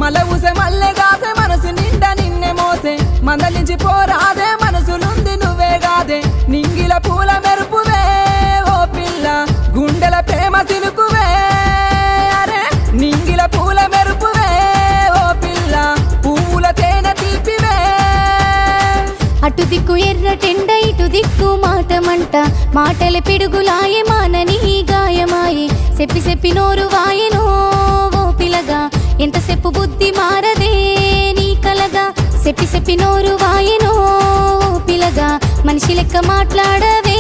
మల ఊసే మల్లె గాసే మనసు నిండా నిన్నే మోసే మందలించి పోరాదే మనసులుంది నువ్వే గాదే నింగిల పూల మెరుపువే ఓ పిల్ల గుండెల ప్రేమ సినుకువే అరే నింగిల పూల మెరుపువే ఓ పిల్ల పువ్వుల తేనె తీపివే అటు దిక్కు ఎర్ర టెండ ఇటు దిక్కు మాటమంట మాటల పిడుగులాయే మానని గాయమాయే చెప్పి చెప్పి నోరు వాయెనో ఓ పిలగా ఎంతసేపు బుద్ధి మారదే నీ కలగా చెప్పి చెప్పి నోరు వాయెనో ఓ పిలగా మనిషి లెక్క మాట్లాడవే